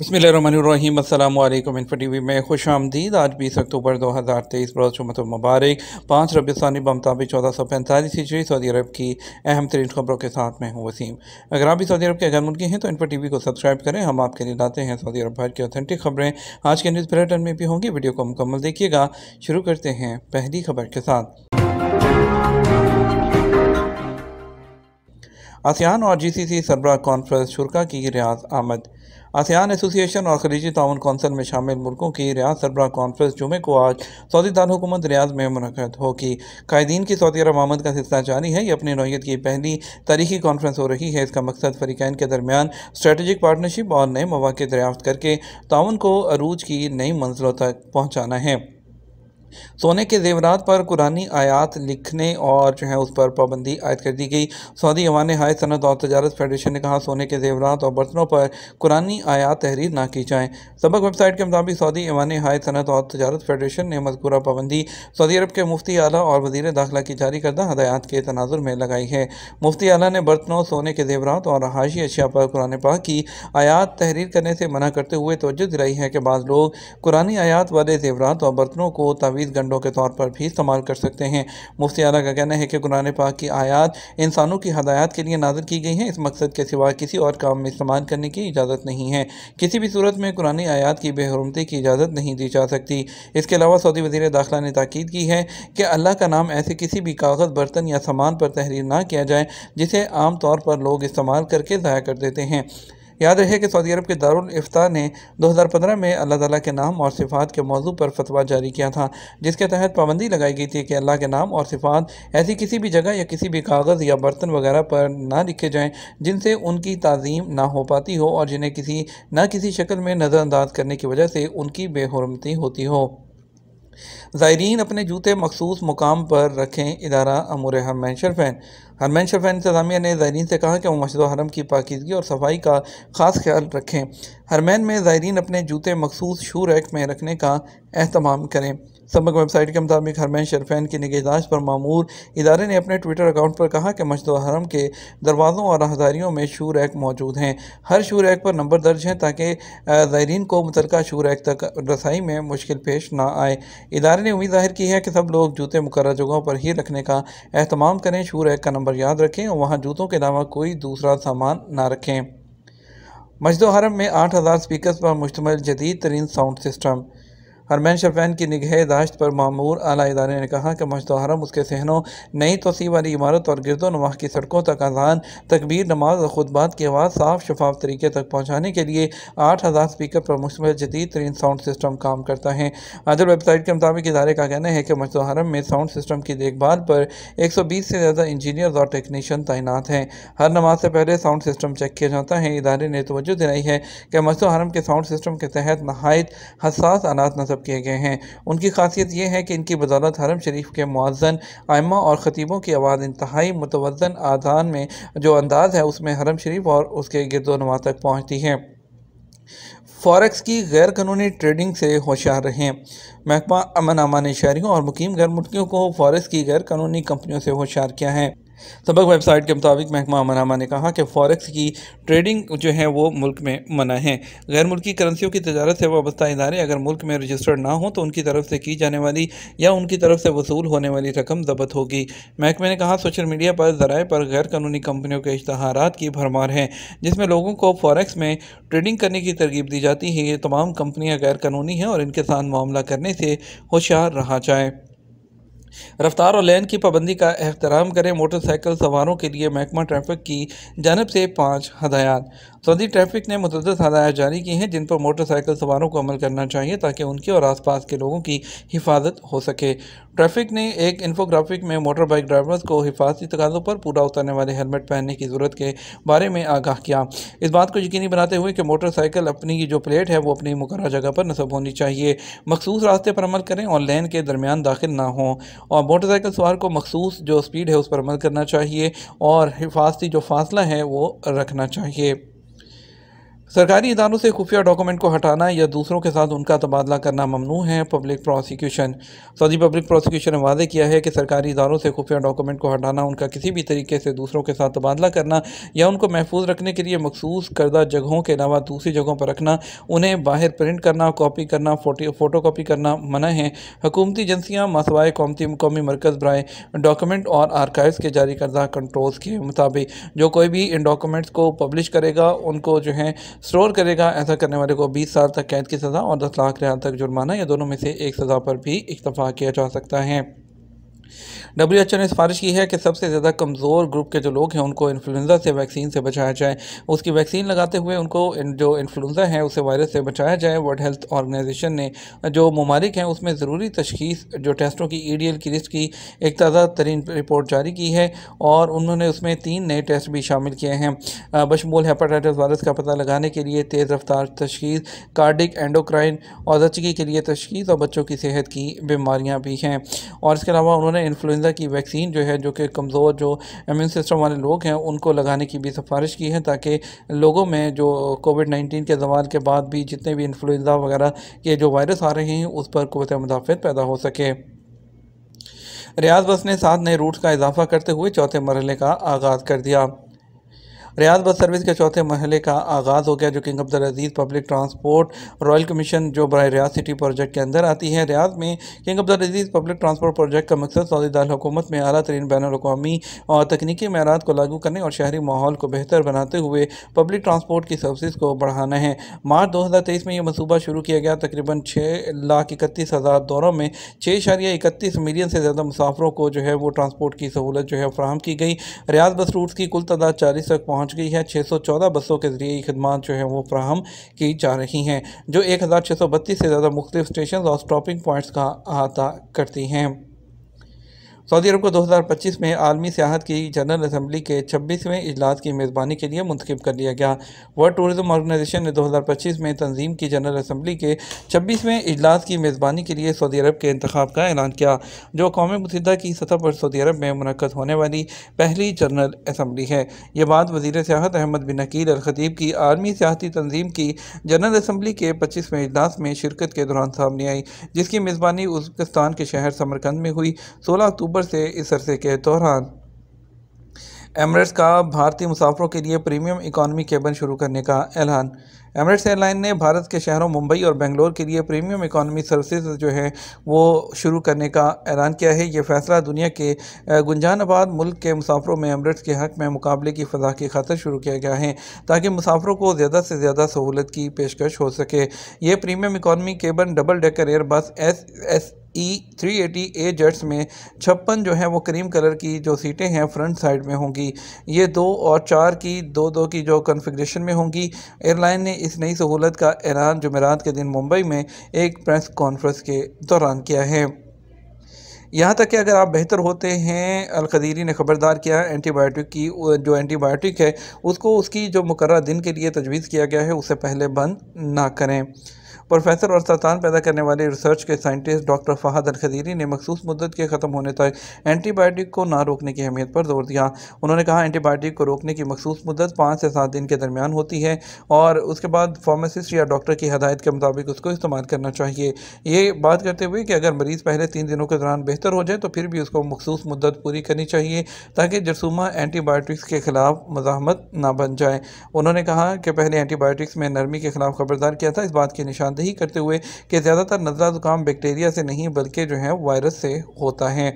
बिस्मिल्लाहिर्रहमानिर्रहीम अस्सलाम वालेकुम। इन्फो टीवी में खुश आमदीद। आज 20 अक्टूबर 2023 बरोज़ जुम्मतुल मुबारक 5 रबीउल बमताबिक 1445 हिजरी सऊदी अरब की अहम तरीन खबरों के साथ मैं हूँ वसीम। अगर आप भी सऊदी अरब के गैर मुल्की हैं तो इन्फो टीवी को सब्सक्राइब करें। हम आपके लिए लाते हैं सऊदी अरब भर की ऑथेंटिक खबरें। आज के न्यूज़ बुलेटिन में भी होंगी, वीडियो को मुकम्मल देखिएगा। शुरू करते हैं पहली खबर के साथ। आसियान और GCC सरबराह कॉन्फ्रेंस शुरा की रियाद आमद। आसियान एसोसिएशन और खलीजी ताउन कौंसिल में शामिल मुल्कों की रियाद सरबराह कॉन्फ्रेंस जुमे को आज सऊदी दारकूमत रियाद में मुनक़द होगी। कायदीन की सऊदी अरब आमद का सिलसिला जारी है। ये अपनी नौइयत की पहली तारीखी कॉन्फ्रेंस हो रही है। इसका मकसद फ़रीक़ैन के दरमियान स्ट्रेटजिक पार्टनरशिप और नए मौक़े दरियाफ़्त करके ताउन को अरूज की नई मंजिलों तक पहुँचाना है। सोने के ज़ेवरात पर कुरानी आयात लिखने और उस पर पाबंदी आयद कर दी गई। सऊदी अवान हाय सनत और तजारत फेडरेशन ने कहा, सोने के ज़ेवरात और बर्तनों पर कुरानी आयात तहरीर ना की जाए। सबक वेबसाइट के मुताबिक सऊदी अवान हाय सनत और तजारत फेडरेशन ने मज़कूरा पाबंदी सऊदी अरब के मुफ्ती आला और वज़ीर दाखिला की जारी करदा हदायत के तनाजुर में लगाई है। मुफ्ती आला ने बर्तनों, सोने के ज़ेवरात और हाशी अशिया पर कुरान पाक की आयात तहरीर करने से मना करते हुए तवज्जो दिलाई है कि बाज़ लोग कुरानी आयात वाले ज़ेवरात और बर्तनों को गंडों के तौर पर भी इस्तेमाल कर सकते हैं। मुफ्ती आला का कहना है कि कुरान पाक की आयात इंसानों की हदायत के लिए नाज़िल की गई हैं। इस मकसद के सिवा किसी और काम में इस्तेमाल करने की इजाज़त नहीं है। किसी भी सूरत में कुरानी आयात की बेहुरमती की इजाज़त नहीं दी जा सकती। इसके अलावा सऊदी वज़ीर दाखिला ने ताकीद की है कि अल्लाह का नाम ऐसे किसी भी कागज़, बर्तन या सामान पर तहरीर ना किया जाए जिसे आम तौर पर लोग इस्तेमाल करके ज़ाया कर देते हैं। याद रहे कि सऊदी अरब के दारुल इफ्ता ने 2015 में अल्लाह ताला के नाम और सिफ़ात के मौजू पर फतवा जारी किया था, जिसके तहत पाबंदी लगाई गई थी कि अल्लाह के नाम और सिफ़ात ऐसी किसी भी जगह या किसी भी कागज़ या बर्तन वगैरह पर ना लिखे जाएँ जिनसे उनकी ताज़ीम ना हो पाती हो और जिन्हें किसी न किसी शक्ल में नज़रअंदाज करने की वजह से उनकी बेहुरमती होती हो। ज़ायरीन अपने जूते मखसूस मुकाम पर रखें, इदारा अमूर हरमैन शरफ़ैन। हरमैन शरफ़ैन इंतज़ामिया ने ज़ायरीन से कहा कि वो मस्जिद हरम की पाकीज़गी और सफाई का ख़ास ख्याल रखें। हरमैन में ज़ायरीन अपने जूते मखसूस शू रैक में रखने का एहतमाम करें। सबक वेबसाइट के मुताबिक हरमैन शरफ़ैन की निगहदाश्त पर मामूर इदारे ने अपने ट्विटर अकाउंट पर कहा कि मस्जिद हरम के दरवाज़ों और राहदारियों में शू रैक मौजूद हैं। हर शू रैक पर नंबर दर्ज हैं ताकि ज़ायरीन को मुतलका शू रैक तक रसाई में मुश्किल पेश ना आए। इदारे ने उम्मीद ज़ाहिर की है कि सब लोग जूते मुकर्रर जगहों पर ही रखने का एहतमाम करें, शू रैक का नंबर याद रखें और वहाँ जूतों के अलावा कोई दूसरा सामान ना रखें। मस्जिद हरम में 8000 स्पीकर्स पर मुश्तमिल जदीद तरीन साउंड सिस्टम। हरमैन शरफ़ैन की निगहदाश्त पर मामूर आला इदारे ने कहा कि मस्जिद हरम, उसके सहनों, नई तोसी वाली इमारत और गिरदोनवाह की सड़कों तक अज़ान, तकबीर, नमाज और खुतबात की आवाज़ साफ शफाफ तरीके तक पहुँचाने के लिए 8000 स्पीकर पर मुश्तमिल जदीद तरीन साउंड सिस्टम काम करता है। अदल वेबसाइट के मुताबिक इदारे का कहना है कि मस्जिद हरम में साउंड सिस्टम की देखभाल पर 120 से ज़्यादा इंजीनियर्स और टेक्नीशियन तैनात हैं। हर नमाज से पहले साउंड सिस्टम चेक किया जाता है। इदारे ने तवज्जो दिलाई है कि मस्जिद हरम के साउंड सिस्टम के तहत नहायत हसास आलात नस्ब किए गए हैं। उनकी खासियत यह है कि इनकी बदौलत हरम शरीफ के मुअज्जिन, आइम्मा और ख़तीबों की आवाज़ इंतहाई मुतवज़्ज़न आज़ान में जो अंदाज़ है उसमें हरम शरीफ और उसके गिरदोनवा तक पहुँचती है। फॉरेक्स की गैर कानूनी ट्रेडिंग से होशियार रहें। महकमा अमन अमान ने शहरियों और मुकीम गैर मुल्कियों को फॉरेक्स की गैर कानूनी कंपनियों से होशियार किया है। सबक वेबसाइट के मुताबिक महकमा अमन अमान ने कहा कि फॉरेक्स की ट्रेडिंग वो मुल्क में मना है। गैर मुल्की करेंसियों की तजारत से वाबस्ता इदारे अगर मुल्क में रजिस्टर्ड ना हो तो उनकी तरफ से की जाने वाली या उनकी तरफ से वसूल होने वाली रकम ज़ब्त होगी। महकमे ने कहा, सोशल मीडिया पर ज़राए पर गैर कानूनी कंपनियों के इश्तहारात की भरमार है जिसमें लोगों को फॉरेक्स में ट्रेडिंग करने की तरगीब दी जाती है। ये तमाम कंपनियाँ गैर कानूनी हैं और इनके साथ मामला करने से होशियार रहा जाए। रफ्तार और लेन की पाबंदी का एहतराम करें। मोटरसाइकिल सवारों के लिए महकमा ट्रैफिक की जानब से 5 हदायत। सऊदी ट्रैफिक ने मुतअद्दिद हदायत जारी की हैं जिन पर मोटरसाइकिल सवारों को अमल करना चाहिए ताकि उनकी और आसपास के लोगों की हिफाजत हो सके। ट्रैफिक ने एक इन्फोग्राफिक में मोटर बाइक ड्राइवर्स को हिफाजती तकाज़ों पर पूरा उतरने वाले हेलमेट पहनने की ज़रूरत के बारे में आगाह किया। इस बात को यकीनी बनाते हुए कि मोटरसाइकिल अपनी जो प्लेट है वो अपनी मुकर्रर जगह पर नस्ब होनी चाहिए, मखसूस रास्ते पर अमल करें और लेन के दरमियान दाखिल ना हों और मोटरसाइकिल सवार को मखसूस जो स्पीड है उस पर अमल करना चाहिए और हिफाजती जो फासला है वो रखना चाहिए। सरकारी इदारों से खुफिया डॉक्यूमेंट को हटाना या दूसरों के साथ उनका तबादला करना ममनू है। Public prosecution Saudi public prosecution ने वादे किया है कि सरकारी इदारों से खुफिया डॉक्यूमेंट को हटाना, उनका किसी भी तरीके से दूसरों के साथ तबादला करना या उनको महफूज रखने के लिए मखसूस करदा जगहों के अलावा दूसरी जगहों पर रखना, उन्हें बाहर प्रिंट करना, कॉपी करना, फ़ोटो कॉपी करना मना है। हुकूमती एजेंसियाँ मासवाए कौमी मरकज़ बराए डॉक्यूमेंट और आर्काइव्स के जारी करदा कंट्रोल्स के मुताबिक जो कोई भी इन डॉक्यूमेंट्स को पब्लिश करेगा, उनको जो है स्टोर करेगा, ऐसा करने वाले को 20 साल तक कैद की सज़ा और 10 लाख रियाल तक जुर्माना या दोनों में से एक सज़ा पर भी इक्तफा किया जा सकता है। WHO ने सिफारिश की है कि सबसे ज़्यादा कमज़ोर ग्रुप के जो लोग हैं उनको इन्फ्लुएंजा से वैक्सीन से बचाया जाए। उसकी वैक्सीन लगाते हुए उनको जो इन्फ्लुएंजा है उसे वायरस से बचाया जाए। वर्ल्ड हेल्थ ऑर्गेनाइजेशन ने जो ममालिक हैं उसमें ज़रूरी तशख़ीस जो टेस्टों की EDL की लिस्ट की एक ताज़ा तरीन रिपोर्ट जारी की है और उन्होंने उसमें 3 नए टेस्ट भी शामिल किए हैं। बशमूल हेपेटाइटिस वायरस का पता लगाने के लिए तेज़ रफ्तार तशख़ीस, कार्डिक एंडोक्राइन और ज़चगी के लिए तशख़ीस और बच्चों की सेहत की बीमारियाँ भी हैं। और इसके अलावा उन्होंने इन्फ्लुएंजा की वैक्सीन जो है जो कि कमज़ोर जो इम्यून सिस्टम वाले लोग हैं उनको लगाने की भी सिफारिश की है, ताकि लोगों में जो कोविड-19 के ज़वाल के बाद भी जितने भी इन्फ्लुएंजा वगैरह के जो वायरस आ रहे हैं उस पर क़ुव्वत मुदाफ़अत पैदा हो सके। रियाद बस ने 7 नए रूट्स का इजाफा करते हुए चौथे मरहले का आगाज़ कर दिया। रियाद बस सर्विस के चौथे मरहले का आगाज़ हो गया, जो किंग अब्दुल अजीज़ पब्लिक ट्रांसपोर्ट रॉयल कमीशन जो बराए रियाद सिटी प्रोजेक्ट के अंदर आती है। रियाद में किंग अब्दुल अजीज़ पब्लिक ट्रांसपोर्ट प्रोजेक्ट का मकसद सऊदी दारकूमत में आला तरीन बैनुल-अक़वामी और तकनीकी मेयारात को लागू करने और शहरी माहौल को बेहतर बनाते हुए पब्लिक ट्रांसपोर्ट की सर्विस को बढ़ाना है। मार्च 2023 में यह मनसूबा शुरू किया गया। तकरीबन 6,31,000 दौरों में 6.31 मिलियन से ज़्यादा मुसाफरों को जो है वो ट्रांसपोर्ट की सहूलत जो है फराहम की गई। रियाद बस रूट्स की कुल तादाद 40 तक पहुँच गई है। 614 बसों के ज़रिए ये खदमात जो है वो फराहम की जा रही हैं, जो 1632 से ज़्यादा मुख्तलिफ स्टेशन और स्टॉपिंग पॉइंट्स का अहाता करती हैं। सऊदी अरब को 2025 में आलमी सियाहत की जनरल असम्बली के 26वें इजलास की मेज़बानी के लिए मुंतखब कर लिया गया। वर्ल्ड टूरिज़्म ऑर्गेनाइजेशन ने 2025 में तंजीम की जनरल असम्बली के 26वें इजलास की मेज़बानी के लिए सऊदी अरब के इंतखाब का ऐलान किया, जो अक़वाम मुत्तहिदा की सतह पर सऊदी अरब में मुनक़्क़द होने वाली पहली जनरल असम्बली है। ये बात वज़ीर सियाहत अहमद बिन नकील अल खतीब की आलमी सियाहती तंजीम की जनरल असम्बली के 25वें इजलास में शिरकत के दौरान सामने आई, जिसकी मेज़बानी उज़्बेकिस्तान के शहर समरकंद में हुई। 16 अक्टूबर से इस अरसे के दौरान एमिरेट्स का भारतीय मुसाफरों के लिए प्रीमियम इकॉनमी केबिन शुरू करने का ऐलान। एमिरेट्स एयरलाइन ने भारत के शहरों मुंबई और बेंगलोर के लिए प्रीमियम इकॉनमी सर्विसेज जो है वो शुरू करने का ऐलान किया है। ये फ़ैसला दुनिया के गुंजानाबाद मुल्क के मुसाफरों में एमिरेट्स के हक़ में मुकाबले की फ़ज़ा की खातिर शुरू किया गया है, ताकि मुसाफरों को ज़्यादा से ज़्यादा सहूलत की पेशकश हो सके। ये premium economy cabin double decker air बस SE380A जेट्स में 56 जो है वो क्रीम कलर की जो सीटें हैं फ्रंट साइड में होंगी। ये 2 और 4 की 2-2 की जो कॉन्फ़िगरेशन में होंगी। एयरलाइन ने इस नई सहूलत का ऐलान जुमेरात के दिन मुंबई में एक प्रेस कॉन्फ्रेंस के दौरान किया है। यहाँ तक कि अगर आप बेहतर होते हैं, अल खदीरी ने खबरदार किया, एंटीबायोटिक की जो एंटीबायोटिक है उसको उसकी जो मुकर्रर दिन के लिए तजवीज़ किया गया है उससे पहले बंद ना करें। प्रोफेसर और सरतान पैदा करने वाले रिसर्च के साइंटिस्ट डॉक्टर फ़हद अल खदीरी ने मखसूस मुद्दत के ख़त्म होने तक एंटीबायोटिक को ना रोकने की अहमियत पर जोर दिया। उन्होंने कहा, एंटीबायोटिक को रोकने की मखसूस मुद्दत 5 से 7 दिन के दरमियान होती है और उसके बाद फार्मासिस्ट या डॉक्टर की हदायत के मुताबिक उसको इस्तेमाल करना चाहिए। ये बात करते हुए कि अगर मरीज़ पहले 3 दिनों के दौरान बेहतर हो जाए तो फिर भी उसको मखसूस मुद्दत पूरी करनी चाहिए, ताकि जरसूमा एंटीबायोटिक्स के ख़िलाफ़ मज़ाहमत ना बन जाए। उन्होंने कहा कि पहले एंटीबायोटिक्स में नरमी के ख़िलाफ़ खबरदार किया था, इस बात की निशानदेही करते हुए कि ज़्यादातर नज़ला ज़ुकाम बैक्टीरिया से नहीं बल्कि जो है वायरस से होता है।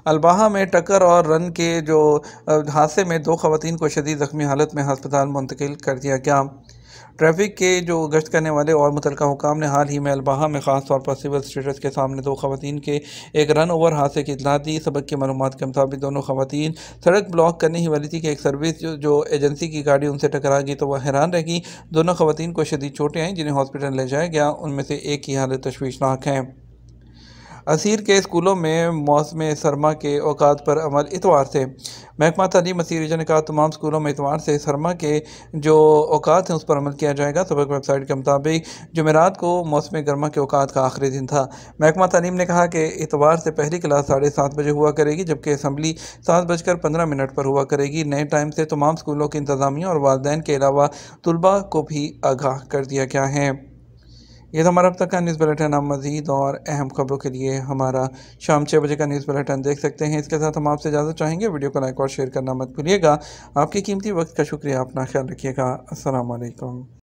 अल्बाहा में टक्कर और रन के जो हादसे में 2 ख़वातीन को शदीद ज़ख्मी हालत में हस्पताल मुंतकिल कर दिया गया। ट्रैफिक के जो गश्त करने वाले और मुतलका हुकाम ने हाल ही में अल्बाहा में ख़ास तौर पर सिविल स्टेटस के सामने 2 ख़वातीन के एक रन ओवर हादसे की इत्तला दी। सबक की मालूमात के मुताबिक दोनों ख़वातीन सड़क ब्लॉक करने ही वाली थी कि एक सर्विस जो एजेंसी की गाड़ी उनसे टकरा गई तो वह हैरान रह गई। दोनों ख़वातीन को शदीद चोटें आईं, जिन्हें हॉस्पिटल ले जाया गया। उनमें से एक की हालत तशवीशनाक है। असीर के स्कूलों में मौसम सरमा के औकात पर अमल इतवार से। महकमा तालीम असीर रीजन ने कहा तमाम स्कूलों में इतवार से सरमा के जो औकात हैं उस पर अमल किया जाएगा। सबक वेबसाइट के मुताबिक जुमेरात को मौसम गर्मा के औकात का आखिरी दिन था। महकमा तालीम ने कहा कि इतवार से पहली क्लास 7:30 बजे हुआ करेगी, जबकि असम्बली 7:15 पर हुआ करेगी। नए टाइम से तमाम स्कूलों की इंतज़ामिया और वालिदैन के अलावा तलबा को भी आगाह कर दिया गया है। ये तो हमारा अब तक का न्यूज़ बुलेटिन। आप मज़ीद और अहम खबरों के लिए हमारा शाम 6 बजे का न्यूज़ बुलेटिन देख सकते हैं। इसके साथ हम आपसे इजाज़त चाहेंगे। वीडियो को लाइक और शेयर करना मत भूलिएगा। आपके कीमती वक्त का शुक्रिया। अपना ख्याल रखिएगा। अस्सलाम वालेकुम।